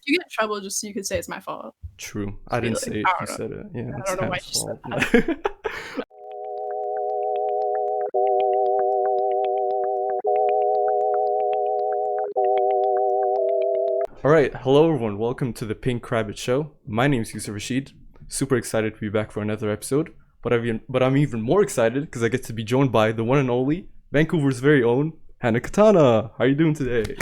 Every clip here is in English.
you get in trouble, just so you could say it's my fault. True. I Just be didn't like, say I it. You don't know. said it. Yeah, I it's don't know why Hannah's she said fault. that. All right. Hello, everyone. Welcome to the Pink Rabbit Show. My name is Yusuf Rashid. Super excited to be back for another episode. But I'm even more excited because I get to be joined by the one and only Vancouver's very own Hannah Katana. How are you doing today?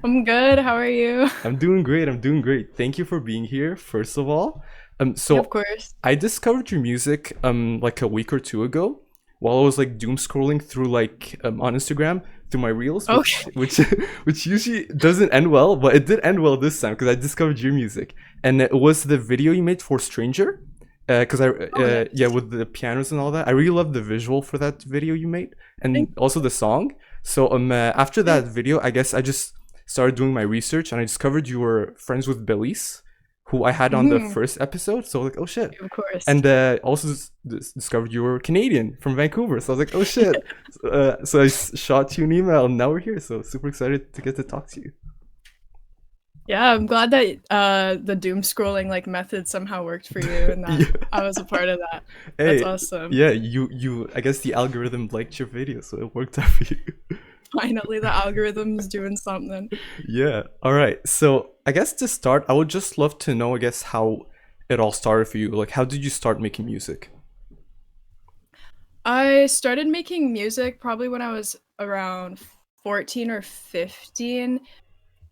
I'm good. How are you? I'm doing great. I'm doing great. Thank you for being here. First of all, Yeah, of so course. I discovered your music like a week or two ago while I was like doom scrolling through like on Instagram through my reels, which Okay. which which usually doesn't end well, but it did end well this time because I discovered your music, and it was the video you made for Stranger. Because Oh, yeah, yes. with the pianos and all that, I really love the visual for that video you made, Thank and also the song. So after you. that video, I guess I just started doing my research, and I discovered you were friends with Belize, who I had on the Mhm. first episode. So I was like, oh shit. Of course. And also discovered you were Canadian from Vancouver. So I was like, oh shit. So shot you an email, and now we're here. So super excited to get to talk to you. Yeah, I'm glad that the doom scrolling like method somehow worked for you and that Yeah. I was a part of that. That's Hey, awesome. yeah, you. I guess the algorithm liked your video, so it worked out for you. Finally, the algorithm's doing something. Yeah. All right. So I guess to start, I would just love to know, I guess, how it all started for you. Like, how did you start making music? I started making music probably when I was around 14 or 15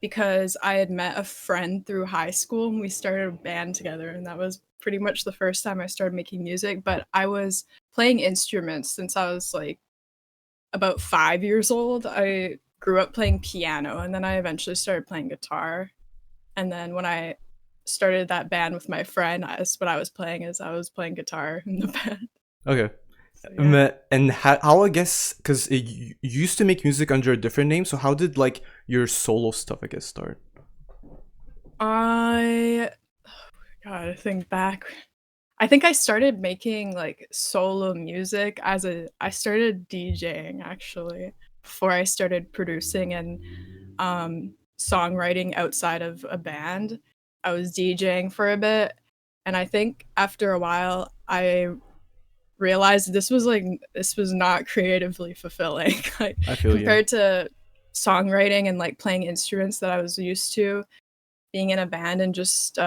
because I had met a friend through high school and we started a band together, and that was pretty much the first time I started making music. But I was playing instruments since I was like about 5 years old. I grew up playing piano, and then I eventually started playing guitar. And then when I started that band with my friend, that's what I was playing, is I was playing guitar in the band. Okay. So yeah. And how I guess because you used to make music under a different name, so how did like your solo stuff I guess start? I gotta think back. I think I started making like solo music I started DJing actually before I started producing and songwriting outside of a band. I was DJing for a bit, and I think after a while I realized this was not creatively fulfilling like I feel you. compared to songwriting and like playing instruments that I was used to being in a band and just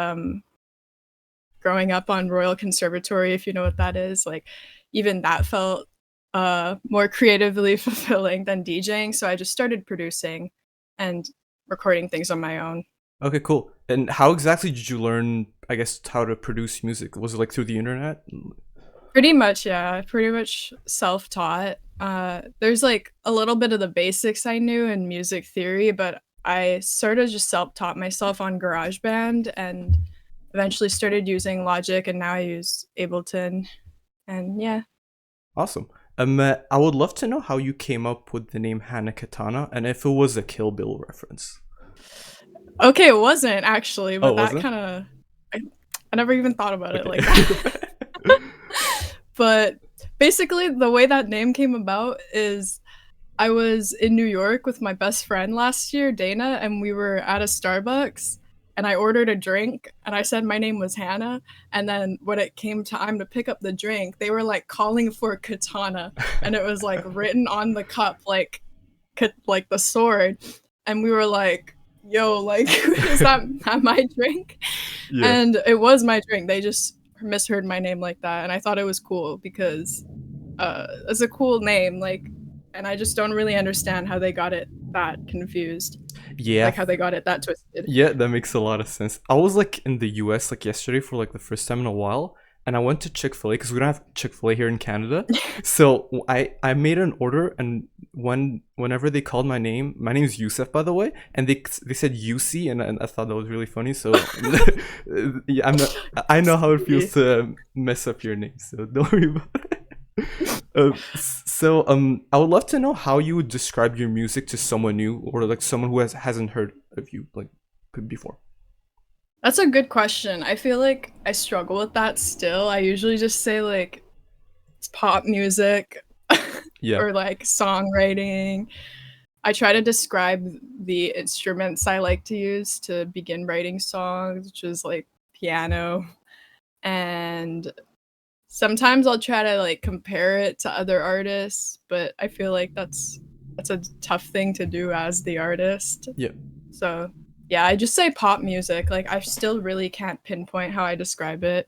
growing up on Royal Conservatory, if you know what that is, like even that felt more creatively fulfilling than DJing. So I just started producing and recording things on my own. Okay, cool. And how exactly did you learn, I guess, how to produce music? Was it like through the internet? Pretty much, yeah. Pretty much self taught. There's like a little bit of the basics I knew in music theory, but I sort of just self taught myself on GarageBand and eventually started using Logic, and now I use Ableton. And yeah. Awesome. I would love to know how you came up with the name Hannah Katana and if it was a Kill Bill reference. Okay, it wasn't actually, Oh, but it that wasn't? kind of I never even thought about it Okay. like that. But basically, the way that name came about is I was in New York with my best friend last year, Dana, and we were at a Starbucks. And I ordered a drink, and I said my name was Hannah. And then when it came time to pick up the drink, they were like calling for Katana, and it was like written on the cup, like the sword. And we were like, "Yo, like, is that my drink?" Yeah. And it was my drink. They just misheard my name like that, and I thought it was cool because it's a cool name, like, and I just don't really understand how they got it that confused, Yeah. like how they got it that twisted. Yeah, that makes a lot of sense. I was like in the US like yesterday for like the first time in a while, and I went to Chick-fil-A because we don't have Chick-fil-A here in Canada. So I made an order, and whenever they called my name is Yusef by the way, and they said UC, and I thought that was really funny. So yeah, I know how it feels to mess up your name, so don't worry about it. I would love to know how you would describe your music to someone new or like someone who hasn't heard of you like before. That's a good question. I feel like I struggle with that still. I usually just say like it's pop music Yeah. or like songwriting. I try to describe the instruments I like to use to begin writing songs, which is like piano, and sometimes I'll try to like compare it to other artists, but I feel like that's a tough thing to do as the artist. Yeah. So, yeah, I just say pop music. Like I still really can't pinpoint how I describe it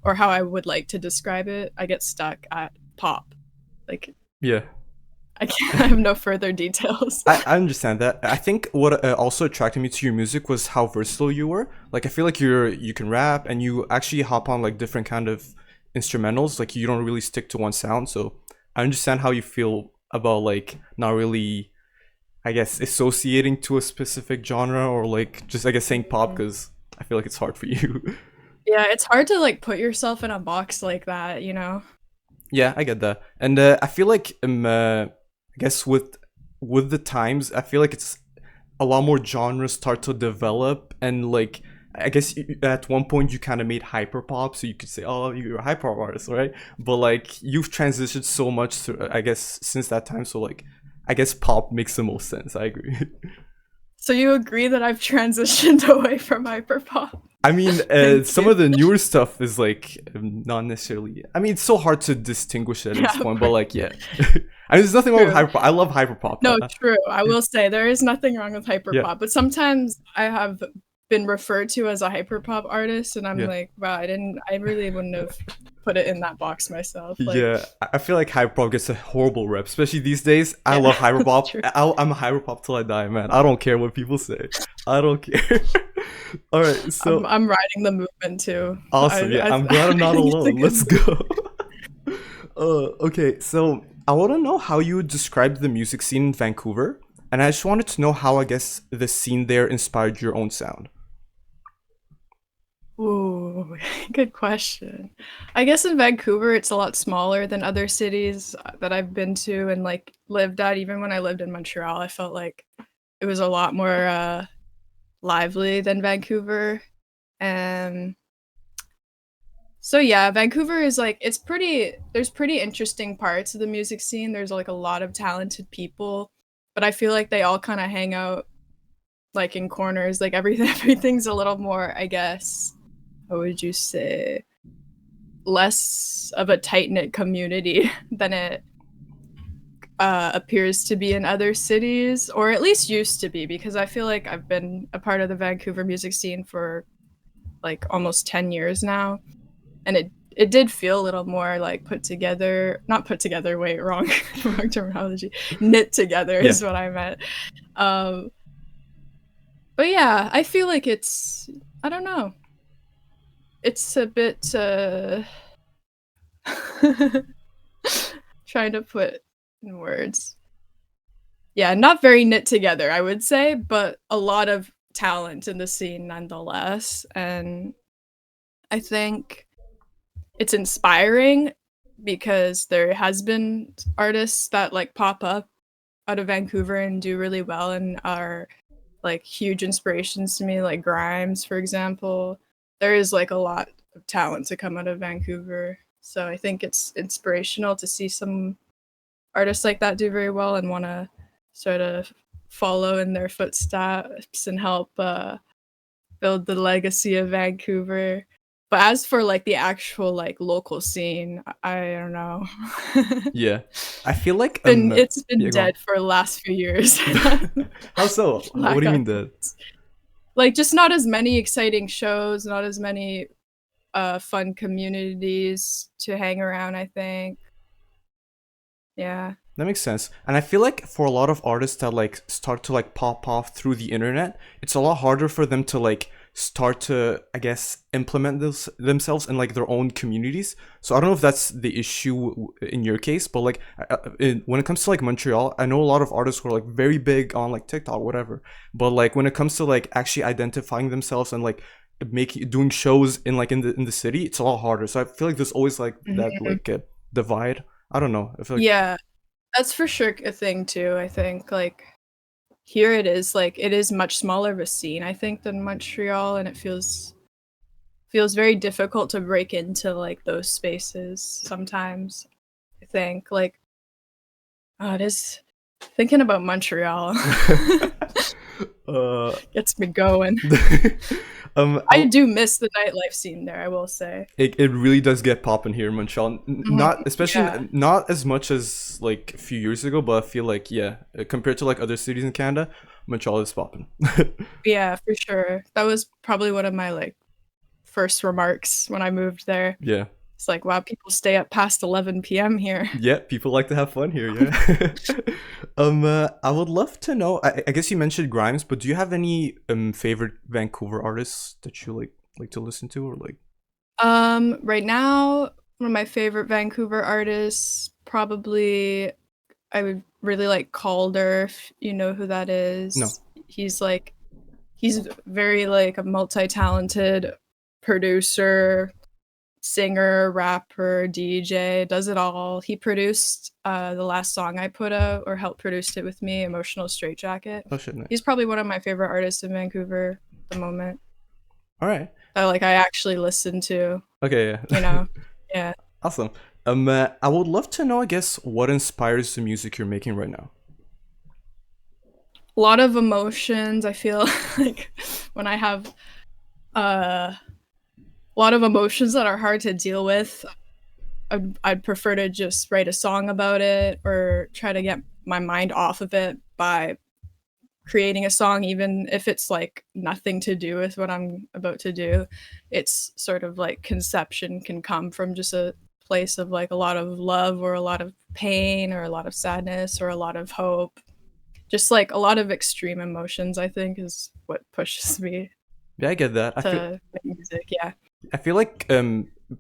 or how I would like to describe it. I get stuck at pop. Like Yeah. I have no further details. I understand that. I think what also attracted me to your music was how versatile you were. Like I feel like you can rap and you actually hop on like different kind of instrumentals. Like you don't really stick to one sound. So I understand how you feel about like not really, I guess, associating to a specific genre or like just I guess saying pop because I feel like it's hard for you. Yeah, it's hard to like put yourself in a box like that, you know? Yeah, I get that, and I feel like I guess with the times, I feel like it's a lot more genres start to develop, and like I guess at one point you kind of made hyperpop, so you could say, "Oh, you're a hyperpop artist," right? But like you've transitioned so much, through, I guess, since that time. So like, I guess pop makes the most sense. I agree. So you agree that I've transitioned away from hyperpop? I mean, Thank some you. of the newer stuff is like not necessarily. I mean, it's so hard to distinguish it at this Yeah, of point, but course. like, yeah. I mean, there's nothing wrong with True. hyperpop. I love hyperpop. No, true. I will say there is nothing wrong with Yeah, hyperpop, but sometimes I have been referred to as a hyperpop artist, and I'm yeah, like, wow, I really wouldn't have put it in that box myself. Like, yeah. I feel like hyperpop gets a horrible rep, especially these days. I yeah, love that's hyperpop. true. I'm a hyperpop till I die, man. I don't care what people say. I don't care. All right, so I'm riding the movement too. awesome. Yeah, I'm glad I'm I not think it's a alone. good Let's move. go. Okay, so I want to know how you would describe the music scene in Vancouver, and I just wanted to know how I guess the scene there inspired your own sound. Ooh, good question. I guess in Vancouver, it's a lot smaller than other cities that I've been to and like lived at. Even when I lived in Montreal, I felt like it was a lot more lively than Vancouver. And so yeah, Vancouver is like it's pretty there's pretty interesting parts of the music scene. There's like a lot of talented people, but I feel like they all kind of hang out like in corners. Like everything everything's a little more, I guess, how would you say, less of a tight-knit community than it appears to be in other cities, or at least used to be, because I feel like I've been a part of the Vancouver music scene for like almost 10 years now, and it did feel a little more like put together, not put together, wait, wrong wrong terminology, knit together Yeah, is what I meant. um but yeah, I feel like it's, I don't know, it's a bit trying to put in words, yeah, not very knit together, I would say, but a lot of talent in the scene nonetheless. And I think it's inspiring because there has been artists that like pop up out of Vancouver and do really well and are like huge inspirations to me, like Grimes, for example. There is like a lot of talent to come out of Vancouver. So I think it's inspirational to see some artists like that do very well and want to sort of follow in their footsteps and help build the legacy of Vancouver. But as for like the actual like local scene, I don't know. yeah. I feel like been It's been yeah, go dead for the last few years. on. How so? What do Lack you of mean that? like just not as many exciting shows, not as many fun communities to hang around, I think. Yeah. That makes sense. And I feel like for a lot of artists that like start to like pop off through the internet, it's a lot harder for them to like start to, I guess, implement this themselves in like their own communities. So I don't know if that's the issue in your case, but like when it comes to like Montreal, I know a lot of artists who are like very big on like TikTok, whatever. But like when it comes to like actually identifying themselves and like making doing shows in like in the city, it's a lot harder. So I feel like there's always like that Mhm. like divide. I don't know. I feel like Yeah, that's for sure a thing too, I think. Like here it is like it is much smaller of a scene, I think, than Montreal, and it feels very difficult to break into like those spaces sometimes. I think like, oh, it is. Thinking about Montreal uh, gets me going. I I'll, do miss the nightlife scene there, I will say. it really does get popping here in Montreal. Mhm. Not especially Yeah. not as much as like a few years ago, but I feel like yeah, compared to like other cities in Canada, Montreal is popping. Yeah, for sure. That was probably one of my like first remarks when I moved there. Yeah. It's like, wow, people stay up past 11 p.m. here. Yeah, people like to have fun here. Yeah. I would love to know. I guess you mentioned Grimes, but do you have any favorite Vancouver artists that you like to listen to or like? Right now, one of my favorite Vancouver artists, probably I would really like Calder, if you know who that No. is. He's like he's very like a multi-talented producer, singer, rapper, DJ, does it all. He produced the last song I put out or helped produce it with me, Emotional Straitjacket. Oh shit, He's nice. probably one of my favorite artists in Vancouver at the moment All right. that like I actually listen to, Okay. you Yeah. know. Yeah. Awesome. I would love to know. I guess what inspires the music you're making right now. A lot of emotions. I feel like when I have a lot of emotions that are hard to deal with, I'd prefer to just write a song about it or try to get my mind off of it by creating a song, even if it's like nothing to do with what I'm about to do. It's sort of like conception can come from just a place of like a lot of love or a lot of pain or a lot of sadness or a lot of hope. Just like a lot of extreme emotions, I think, is what pushes me Yeah, I get that. to make music. Yeah. I feel like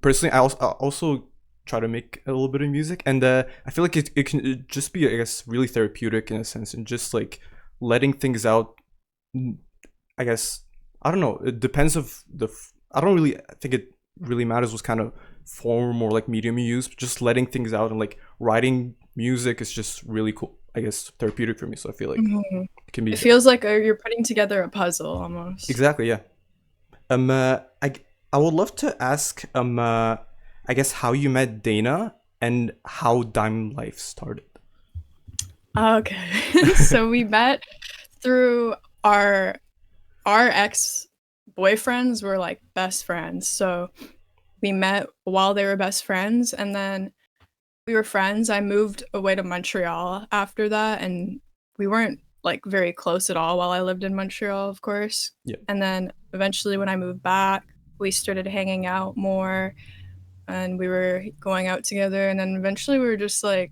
personally, I also try to make a little bit of music, and I feel like it can just be, I guess, really therapeutic in a sense, and just like letting things out. I guess I don't know. It depends of I don't really think it really matters what kind of form or like medium you use. Just letting things out and like writing music is just really cool. I guess therapeutic for me. So I feel like Mhm. it can It be feels like you're putting together a puzzle almost. exactly yeah. Um, uh, I I would love to ask I guess how you met Dana and how Dime Life started. Okay. So we met through our our ex boyfriends were like best friends. So we met while they were best friends and then we were friends. I moved away to Montreal after that and we weren't like very close at all while I lived in Montreal, of course. Yeah. And then eventually when I moved back, we started hanging out more and we were going out together and then eventually we were just like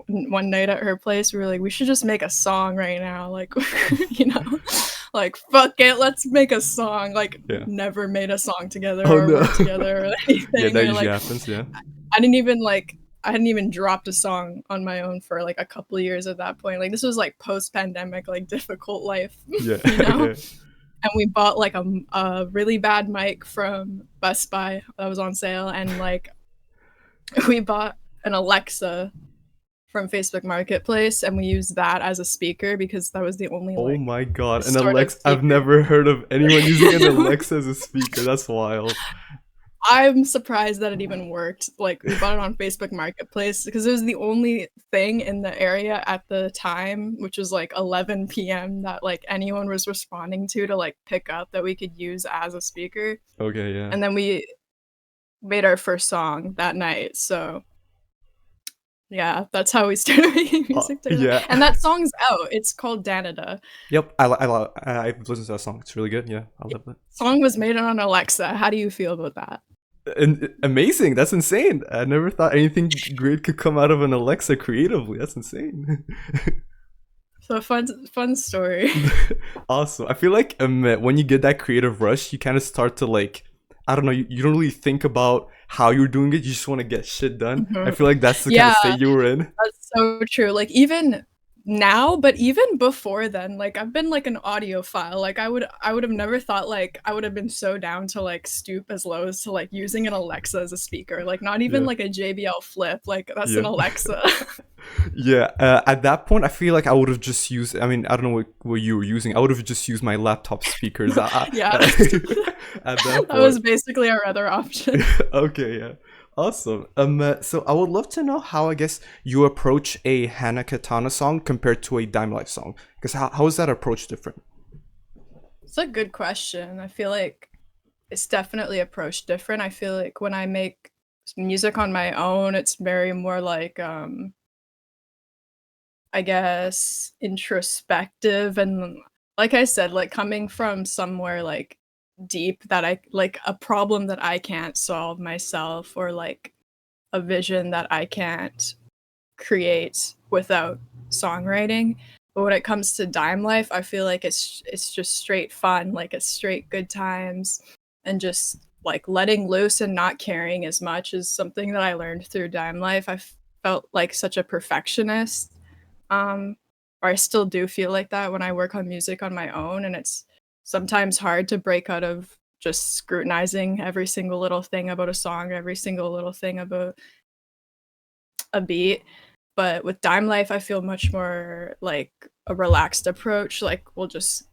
one night at her place we were like we should just make a song right now like you know like fuck it let's make a song like Yeah. never made a song together Oh or no. worked together or Yeah, anything that or usually like happens. Yeah. I hadn't even dropped a song on my own for like a couple of years at that point like this was like post pandemic like difficult life Yeah. you know Yeah. and we bought like a really bad mic from Best Buy that was on sale and like we bought an Alexa from Facebook Marketplace and we used that as a speaker because that was the only Oh like my god. An sort of Alexa. I've speaker. never heard of anyone using an Alexa as a speaker. That's wild. I'm surprised that it even worked. Like we bought it on Facebook Marketplace because it was the only thing in the area at the time, which was like 11 p.m. that like anyone was responding to like pick up that we could use as a speaker. Okay. Yeah. And then we made our first song that night. So yeah, that's how we started making music together. Yeah. And that song's out. It's called Danada. Yep. I've listened to that song. It's really good. Yeah. I love it. Song was made on Alexa. How do you feel about that? And amazing. That's insane. I never thought anything great could come out of an Alexa creatively. That's insane. So fun story. Awesome. I feel like when you get that creative rush, you kind of start to like, I don't know, you don't really think about how you're doing it. You just want to get shit done. I Mhm. feel like that's the kind of Yeah, state you were in. that's so true. Like even now, but even before then, like I've been like an audiophile. Like I would have never thought like I would have been so down to like stoop as low as to like using an Alexa as a speaker. Like not even Yeah. like a JBL Flip. Like that's Yeah. an Alexa. Yeah. At that point, I feel like I would have just used, I mean, I don't know what you were using. I would have just used my laptop speakers. Yeah. At that That was point. basically our other option. Okay. Yeah. Awesome. So I would love to know how I guess you approach a Hannah Katana song compared to a Dime Life song. Because how is that approach different? It's a good question. I feel like it's definitely approached different. I feel like when I make music on my own, it's very more like I guess introspective and like I said, like coming from somewhere like deep that I like a problem that I can't solve myself or like a vision that I can't create without songwriting. But when it comes to Dime Life, I feel like it's just straight fun, like it's straight good times and just like letting loose and not caring as much is something that I learned through Dime Life. Felt like such a perfectionist. Um or I still do feel like that when I work on music on my own and it's sometimes hard to break out of just scrutinizing every single little thing about a song, every single little thing about a beat. But with Dime Life, I feel much more like a relaxed approach. Like we'll just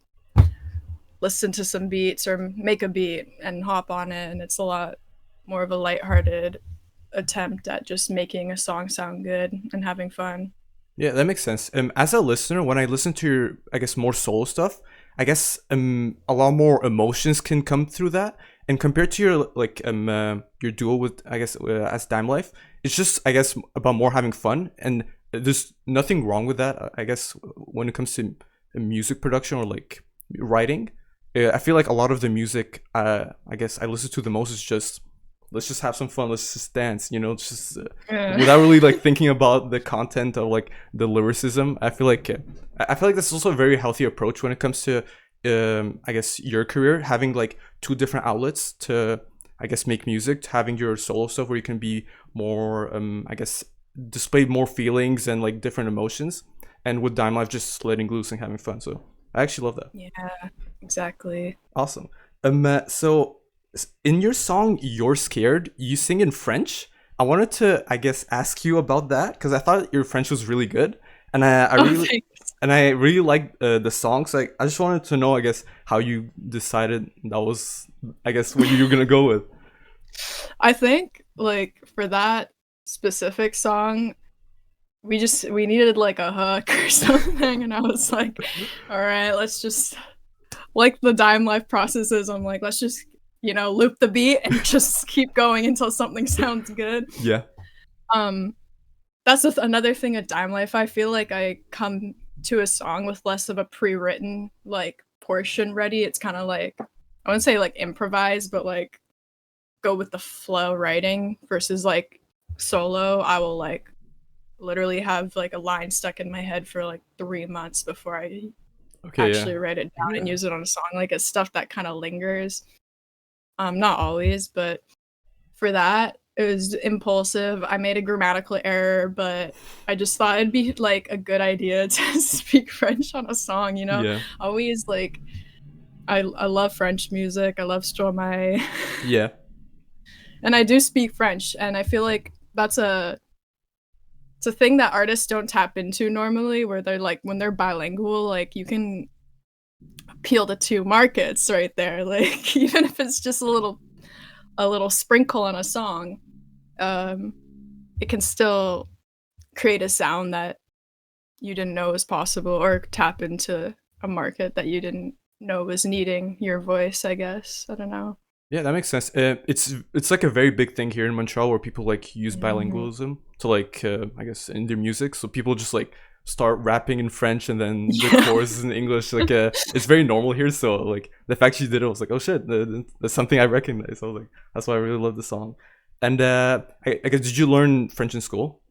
listen to some beats or make a beat and hop on it, and it's a lot more of a lighthearted attempt at just making a song sound good and having fun. Yeah, that makes sense. As a listener, when I listen to your, I guess, more solo stuff, I guess a lot more emotions can come through that. And compared to your your duo with, I guess, as Dime Life, it's just, I guess, about more having fun. And there's nothing wrong with that. I guess when it comes to music production or like writing, I feel like a lot of the music, I guess, I listen to the most is just let's just have some fun, let's just dance, it's just without really like thinking about the content or like the lyricism. I feel like that's also a very healthy approach when it comes to I guess your career, having like two different outlets to, I guess, make music, having your solo stuff where you can be more I guess display more feelings and like different emotions, and with Dime Life just letting loose and having fun. So I actually love that. Yeah, exactly. Awesome. So in your song "You're Scared," you sing in French. I wanted to, I guess, ask you about that because I thought your French was really good, and I Oh, really thanks. and I really liked the song. So I just wanted to know, I guess, how you decided that was, I guess, what you were gonna go with. I think like for that specific song, we needed like a hook or something, and I was like, all right, let's just like the Dime Life processes. I'm like, let's just loop the beat and just keep going until something sounds good. Yeah. Um, that's another thing at Dime Life. I feel like I come to a song with less of a pre-written like portion ready. It's kind of like I wouldn't say like improvise, but like go with the flow writing versus like solo. I will like literally have like a line stuck in my head for like 3 months before I Okay. Yeah. actually write it down and Yeah. use it on a song. Like it's stuff that kind of lingers. Not always, but for that, it was impulsive. I made a grammatical error, but I just thought it'd be like a good idea to speak French on a song, you know? Yeah. Always like I love French music. I love Stromae. Yeah. And I do speak French, and I feel like it's a thing that artists don't tap into normally where they're like when they're bilingual, like you can appeal to two markets right there. Like even if it's just a little sprinkle on a song, um, it can still create a sound that you didn't know was possible or tap into a market that you didn't know was needing your voice, I guess. I don't know. Yeah, that makes sense. It's like a very big thing here in Montreal where people like use Mhm. bilingualism to like I guess in their music. So people just like start rapping in French and then the Yeah. chorus is in English. Like it's very normal here. So like the fact she did it, I was like, oh shit, that's something I recognize. I was like, that's why I really love the song. And I guess, did you learn French in school?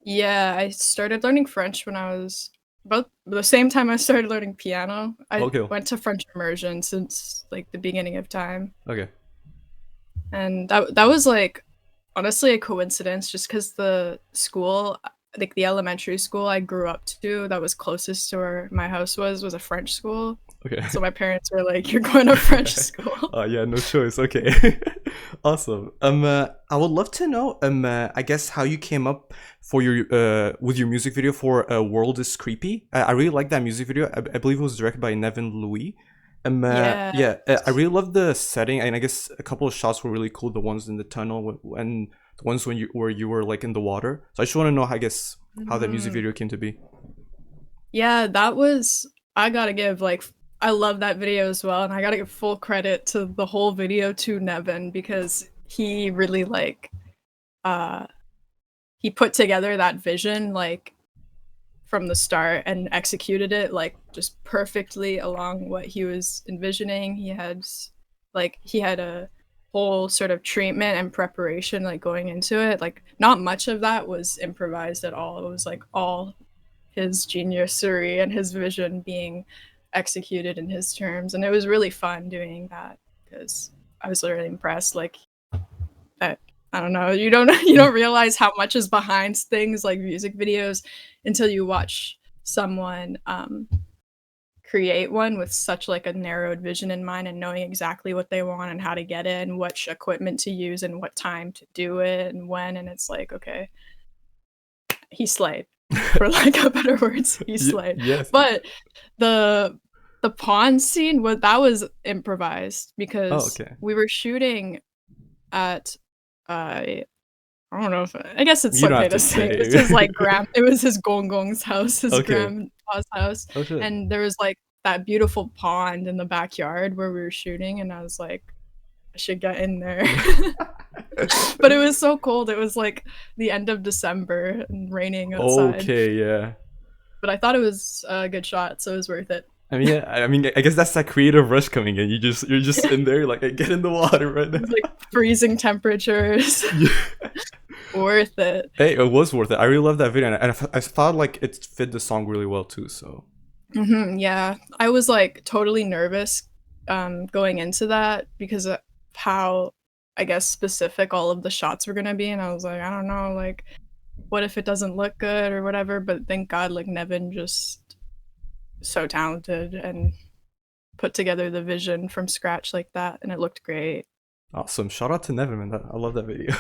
Yeah, I started learning French when I was about the same time I started learning piano. I Okay, went to French immersion since like the beginning of time. okay, And that was like honestly a coincidence just because the school, like the elementary school I grew up to that was closest to where my house was a French school. okay. So my parents were like, "You're going to French school." Yeah, no choice. Okay, awesome. I would love to know. I guess how you came up for your with your music video for "World is Creepy." I really like that music video. I believe it was directed by Nevin Louis. Yeah. Yeah, I really love the setting, and I guess a couple of shots were really cool. The ones in the tunnel and the ones when you where you were like in the water. So I just want to know, I guess, how that music Mhm. video came to be. Yeah, that was I gotta give like I love that video as well, and I gotta give full credit to the whole video to Nevin because he really like uh he put together that vision like from the start and executed it like just perfectly along what he was envisioning. He had a whole sort of treatment and preparation like going into it. Like not much of that was improvised at all. It was like all his geniusery and his vision being executed in his terms, and it was really fun doing that because I was really impressed. Like I, I don't know, you don't realize how much is behind things like music videos until you watch someone create one with such like a narrowed vision in mind and knowing exactly what they want and how to get it and which equipment to use and what time to do it and when, and it's like okay, he slayed for like a better words, he slayed. Yes. But the the pawn scene was improvised Oh, because okay. we were shooting at I don't know if I guess it's You don't okay have to to say say. it's his like it was his gongong's house, his Okay. grandpa's house, Oh shit. and there was like that beautiful pond in the backyard where we were shooting, and I was like, I should get in there. But it was so cold. It was like the end of December and raining outside. Okay, yeah. But I thought it was a good shot, so it was worth it. I mean, yeah. I mean, I guess that's that creative rush coming in. You're just in there, like, get in the water right It now. was like freezing temperatures. Yeah. Worth it. Hey, it was worth it. I really love that video, and I thought like it fit the song really well too. So Yeah, I was like totally nervous going into that because of how I guess specific all of the shots were gonna be, and I was like, I don't know, like what if it doesn't look good or whatever. But thank God, like Nevin just so talented and put together the vision from scratch like that, and it looked great. awesome! Shout out to Nevin, man. I love that video.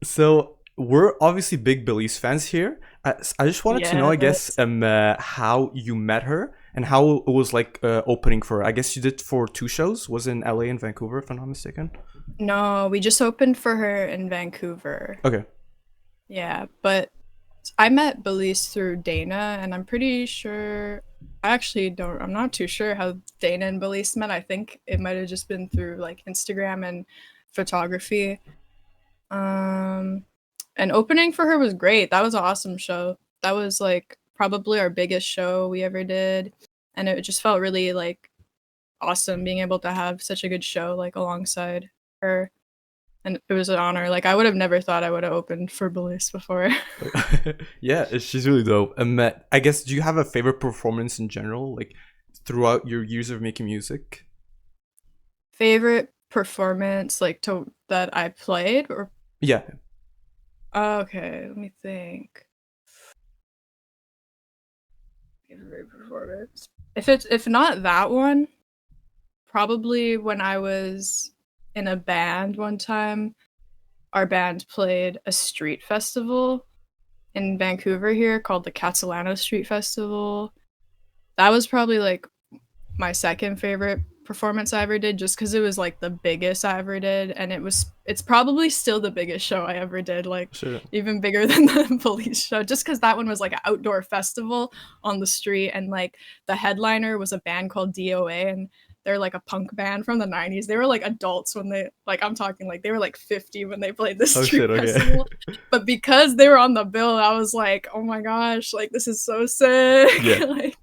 So we're obviously big Belize fans here. I just wanted to know, I guess, Yes. how you met her and how it was like opening for her. I guess you did for two shows. Was it in LA and Vancouver, if I'm not mistaken? No, we just opened for her in Vancouver. Okay. Yeah, but I met Belize through Dana, and I'm pretty sure. I actually don't. I'm not too sure how Dana and Belize met. I think it might have just been through like Instagram and photography. Um, and opening for her was great. That was an awesome show. That was like probably our biggest show we ever did, and it just felt really like awesome being able to have such a good show like alongside her. And it was an honor. Like I would have never thought I would have opened for Belize before. Yeah, she's really dope. I guess, do you have a favorite performance in general, like throughout your years of making music? Favorite performance like to that I played or Yeah. okay, let me think. Favorite performance. If not that one, probably when I was in a band one time, our band played a street festival in Vancouver here called the Katana Street Festival. That was probably like my second favorite performance I ever did just because it was like the biggest I ever did, and it's probably still the biggest show I ever did, like Sure. even bigger than the police show, just because that one was like an outdoor festival on the street, and like the headliner was a band called DOA, and they're like a punk band from the 90s. They were like adults when they like I'm talking like they were like 50 when they played the Oh street shit. Okay. festival. But because they were on the bill, I was like, oh my gosh, like this is so sick. Yeah. Like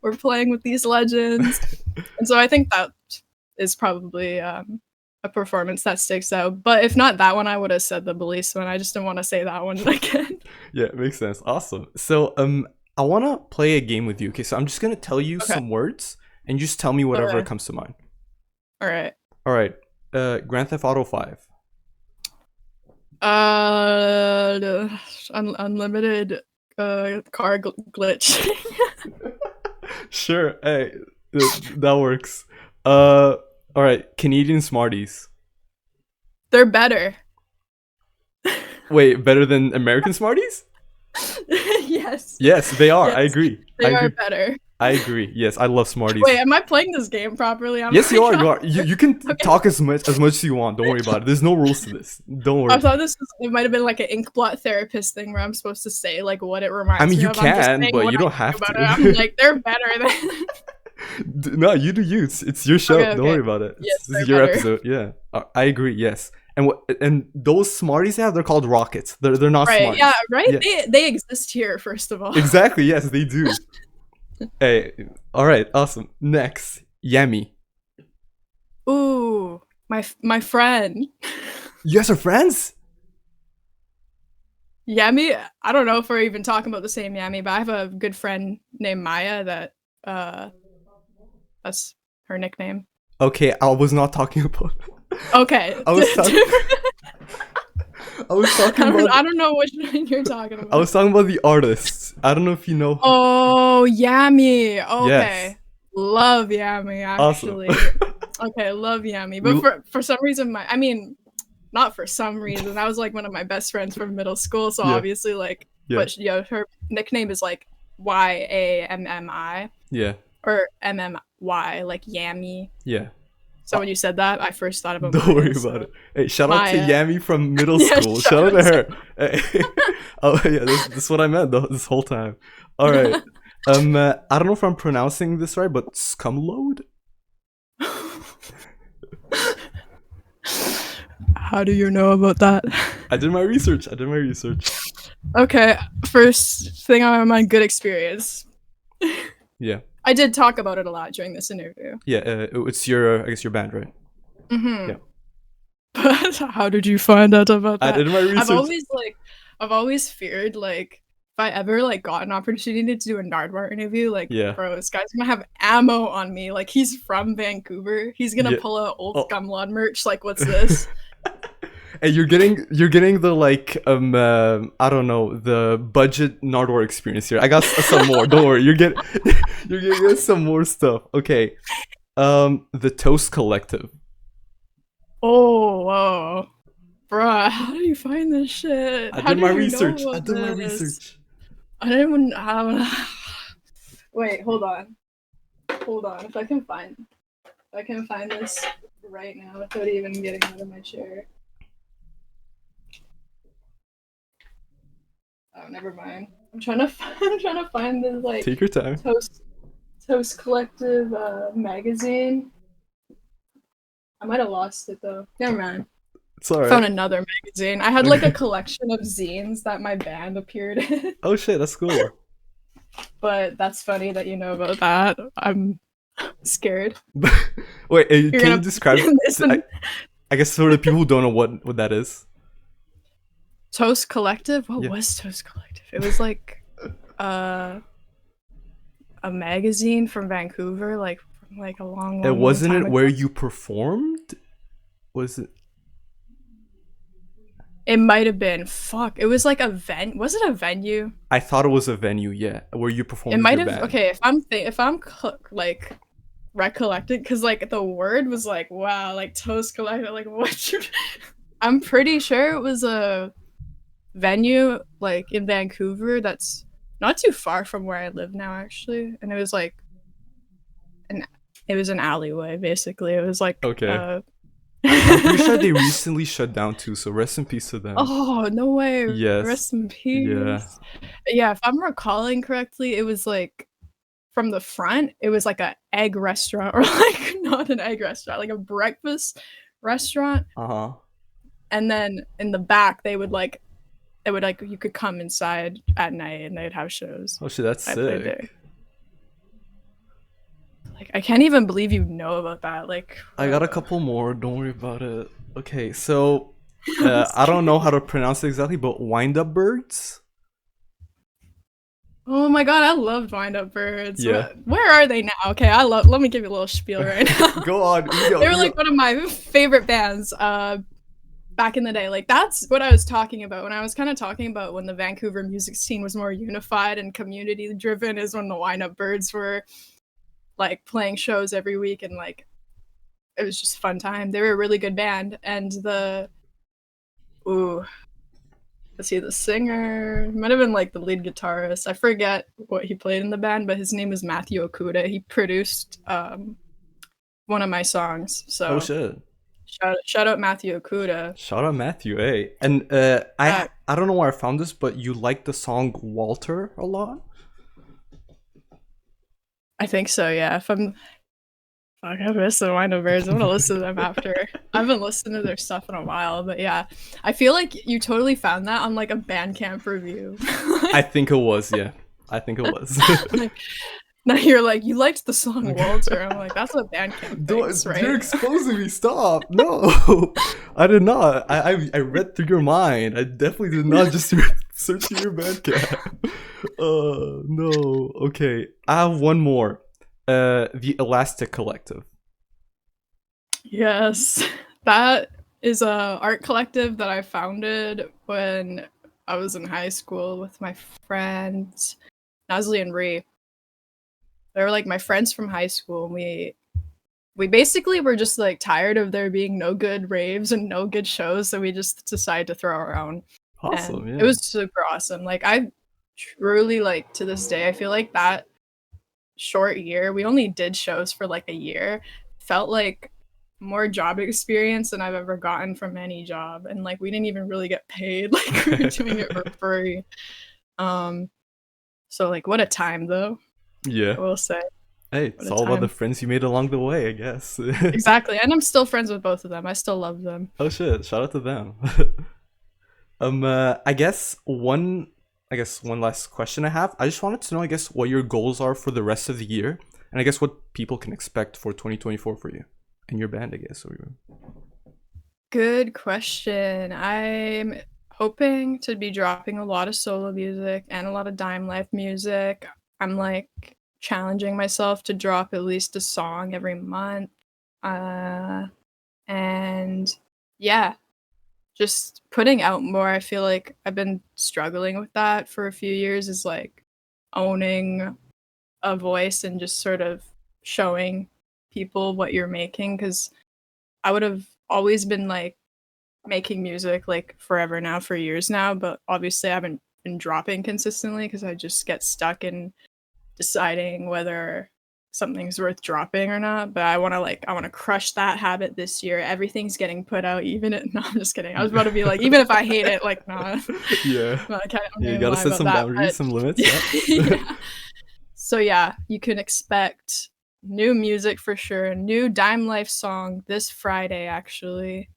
we're playing with these legends. And so I think that is probably a performance that sticks out. But if not that one, I would have said the Belize one. I just didn't want to say that one again. Yeah, makes sense. Awesome. So I want to play a game with you. Okay, so I'm just gonna tell you Okay. some words, and you just tell me whatever Okay. comes to mind. All right. All right. Grand Theft Auto 5. Unlimited car glitch. Sure. Hey, that works. All right. Canadian Smarties. They're better. Wait, better than American Smarties? Yes. Yes, they are. I Yes, agree. they I are agree. better. I agree. Yes, I love Wait, Smarties. am I playing this game properly? I'm Yes, you like, are. You are. You can okay. talk as much as you want. Don't worry about it. There's no rules to this. Don't I worry. thought this was, it might have been like an inkblot therapist thing where I'm supposed to say like what it I reminds mean, me you of. I'm just can, saying but what you I don't think have about it. I'm to. like, they're better than. No, you do you. It's your show. Okay, Don't okay. worry about it. Yes, This is they're your better. episode. Yeah, I agree. Yes, and those Smarties they have, they're called rockets. They're not Right. Yeah. Smarties. Right. Yeah, They exist here first of all. exactly. Yes, they do. Hey, all right, awesome. Next, Yummy. Ooh, my friend. You guys are friends? Yami. I don't know if we're even talking about the same Yami, but I have a good friend named Maya that that's her nickname. Okay, I was not talking about. Okay. I was talking. I was talking about. I don't know which one you're talking I about. was talking about the artists. I don't know if you know. Oh, Yami. Yes. Okay. Love Yami Awesome. actually. Okay, love Yami. But we for some reason I mean, not for some reason. That was like one of my best friends from middle school, so yeah obviously like yeah but yeah, her nickname is like YAMMI yeah or MMY, like Yami. yeah. So when you said that, I first thought about Don't worry Maya. about So it. Hey, shout out to Maya. Yami from middle Yeah, school. shout Shout out out to her. Hey. Oh yeah, this is what I meant though, this whole time. All right. I don't know if I'm pronouncing this right, but scumload. How do you know about that? I did my research. I did my research. Okay, first thing on my mind, good experience. Yeah. I did talk about it a lot during this interview. Yeah. It's your I guess your band, right? Mm-hmm. Yeah. But how did you find out about I that? did my research. I've always feared like if I ever like got an opportunity to do a Nardwar interview, like Yeah. bro, this guy's gonna have ammo on me. Like he's from Vancouver. He's gonna Yeah. pull out old Oh. Scumlord merch. Like what's this? Hey, you're getting the like I don't know, the budget Nardwar experience here. I got some more. Don't worry. You're getting some more stuff. Okay. The Toast Collective. Oh whoa. Bruh, how do you find this shit? I How did do my you know research. I about did my this? research. I didn't even Wait, hold on. Hold on. If I can find this right now without even getting out of my chair. Oh, never mind. I'm trying to find this like Take your time. Toast Collective magazine. I might have lost it though. Never mind. It's all Found right. another magazine. I had like a collection of zines that my band appeared in. Oh shit, that's cool. But that's funny that you know about that. I'm scared. Wait, You're can you gonna describe? I guess for the people who don't know what that is. Toast Collective? What Yeah. was Toast Collective? It was like a magazine from Vancouver, like from like a long, It long, long wasn't time it where ago. you performed? Was it? It might have been. Fuck. It was like a Was it a venue? I thought it was a venue, yeah, where you It performed with might your have. band. Okay, if I'm like recollected, because like the word was like wow, like Toast Collective, like what? I'm pretty sure it was a venue like in Vancouver that's not too far from where I live now actually, and it was like it was an alleyway basically. It was like Okay. I'm pretty sure they recently shut down too, so rest in peace to them. Oh no way. Yes. Rest in Yeah. peace. Yeah, if I'm recalling correctly, it was like from the front, it was like a egg restaurant or like not an egg restaurant, like a breakfast restaurant. Uh-huh. And then in the back they would like you could come inside at night and they'd have shows. Oh shit, that's I played there. sick. Like I can't even believe you know about that. Like I got a couple more, don't worry about it. Okay, so I don't know how to pronounce it exactly, but Wind Up Birds? Oh my god, I loved Wind Up Birds. Yeah. Where are they now? Okay, let me give you a little spiel right now. Go on. They were like one of my favorite bands back in the day. Like that's what I was talking about when I was kind of talking about when the Vancouver music scene was more unified and community driven, is when the Wind Up Birds were like playing shows every week, and like it was just a fun time. They were a really good band, and is he the singer? He might have been like the lead guitarist. I forget what he played in the band, but his name is Matthew Okuda. He produced one of my songs. Oh So shit. shout out Matthew Okuda. Shout out Matthew, hey. And I don't know where I found this, but you like the song Walter a lot? I think so, yeah. If I'm Fuck, I've listened to Wino Bears. I'm gonna listen to them after. I haven't listened to their stuff in a while, but yeah. I feel like you totally found that on like a Bandcamp review. I think it was, yeah. I think it was. Like, now you're like, you liked the song Walter. I'm like, that's what Bandcamp thinks, right? You're exposing me. Stop. No, I did not. I read through your mind. I definitely did not just search through your Bandcamp. No. Okay, I have one more. The Elastic Collective. Yes, that is a art collective that I founded when I was in high school with my friends Nazli and Ree. They were like my friends from high school. And we basically were just like tired of there being no good raves and no good shows, so we just decided to throw our own. Awesome, and yeah. It was super awesome. Like I truly like to this day, I feel like that short year, we only did shows for like a year, felt like more job experience than I've ever gotten from any job. And like we didn't even really get paid. Like we were doing it for free. So like what a time though. Yeah. I will say. Hey, it's all about the friends you made along the way, I guess. Exactly. And I'm still friends with both of them. I still love them. Oh shit, shout out to them. I guess one last question I have. I just wanted to know, I guess, what your goals are for the rest of the year, and I guess what people can expect for 2024 for you and your band, I guess. Good question. I'm hoping to be dropping a lot of solo music and a lot of DIMELIFE music. I'm like challenging myself to drop at least a song every month. And yeah, just putting out more. I feel like I've been struggling with that for a few years, is like owning a voice and just sort of showing people what you're making, because I would have always been like making music like forever now, for years now, but obviously I haven't been dropping consistently because I just get stuck in deciding whether something's worth dropping or not. But I want to crush that habit this year. Everything's getting put out, even it no, I'm just kidding. I was about to be like, even if I hate it, like, nah. Yeah. No, You gotta set some boundaries, some limits. Yeah. So yeah, you can expect new music for sure. New DIMELIFE song this Friday, actually.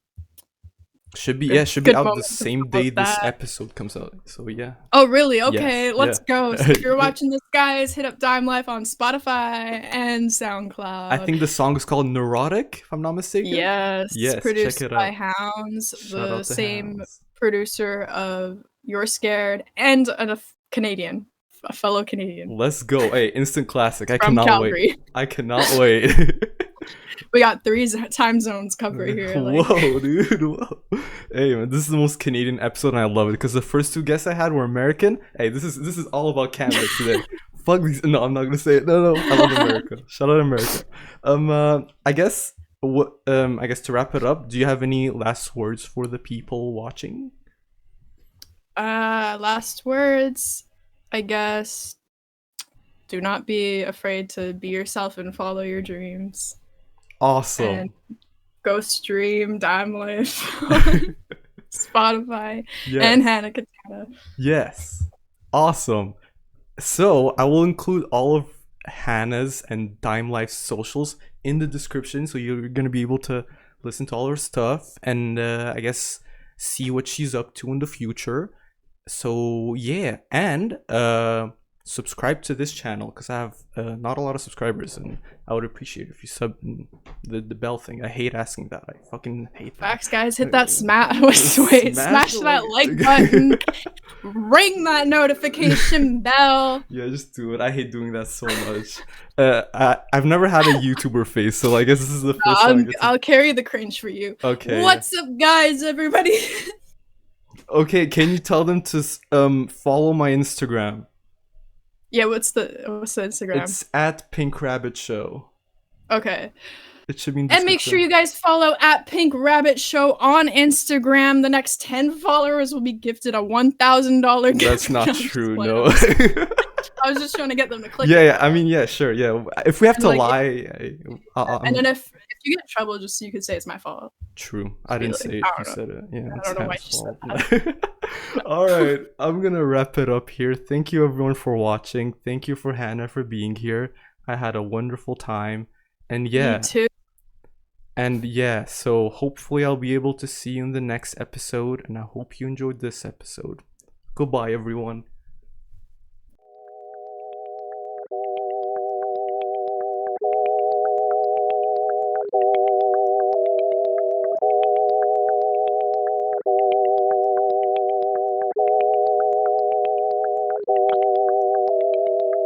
Should be out the same day this episode comes out. So yeah. Oh really? Okay, yes, let's go. So if you're watching this, guys, hit up DIMELIFE on Spotify and SoundCloud. I think the song is called Neurotic, if I'm not mistaken. Yes, produced check it by out. Hounds, Shout the out to same Hounds. Producer of You're Scared, and a Canadian, a fellow Canadian. Let's go. Hey, instant classic. I From cannot Calgary. wait. I cannot wait. We got 3 time zones covered here. Like. Whoa, dude. Whoa. Hey, man, this is the most Canadian episode, and I love it because the first 2 guests I had were American. Hey, this is all about Canada today. Fuck these. No, I'm not gonna say it. No. I love America. Shout out America. I guess to wrap it up, do you have any last words for the people watching? Last words, I guess. Do not be afraid to be yourself and follow your dreams. Awesome. And go stream DIMELIFE on Spotify and Hannah Katana. Yes. Awesome. So I will include all of Hannah's and DIMELIFE's socials in the description, so you're gonna be able to listen to all her stuff and I guess see what she's up to in the future. So yeah, and subscribe to this channel because I have not a lot of subscribers, and I would appreciate it if you sub the bell thing. I hate asking that. I fucking hate that. Facts, guys. Hit that smash that like button. Ring that notification bell. Yeah, just do it. I hate doing that so much. I've never had a YouTuber face, so I guess this is the first time. I'll carry the cringe for you. Okay. What's up, guys? Everybody. Okay, can you tell them to follow my Instagram? Yeah, what's the Instagram? It's at thepinkrabbitshow. Okay. It should be in And make sure description. you guys follow at Pink Rabbit Show on Instagram. The next 10 followers will be gifted a $1,000 gift. That's not I'm just true. playing. No. I was just trying to get them to click. Yeah, it. yeah. I mean, yeah, sure. Yeah. If we have And, to like, lie, and then if you get in trouble, just you could say it's my fault. true. I didn't say it. I You don't know. said it. Yeah, I it's don't know why Hannah's she said fault. All right, I'm gonna wrap it up here. Thank you everyone for watching. Thank you for Hannah for being here. I had a wonderful time, and yeah, Me too. and yeah. So hopefully I'll be able to see you in the next episode, and I hope you enjoyed this episode. Goodbye, everyone.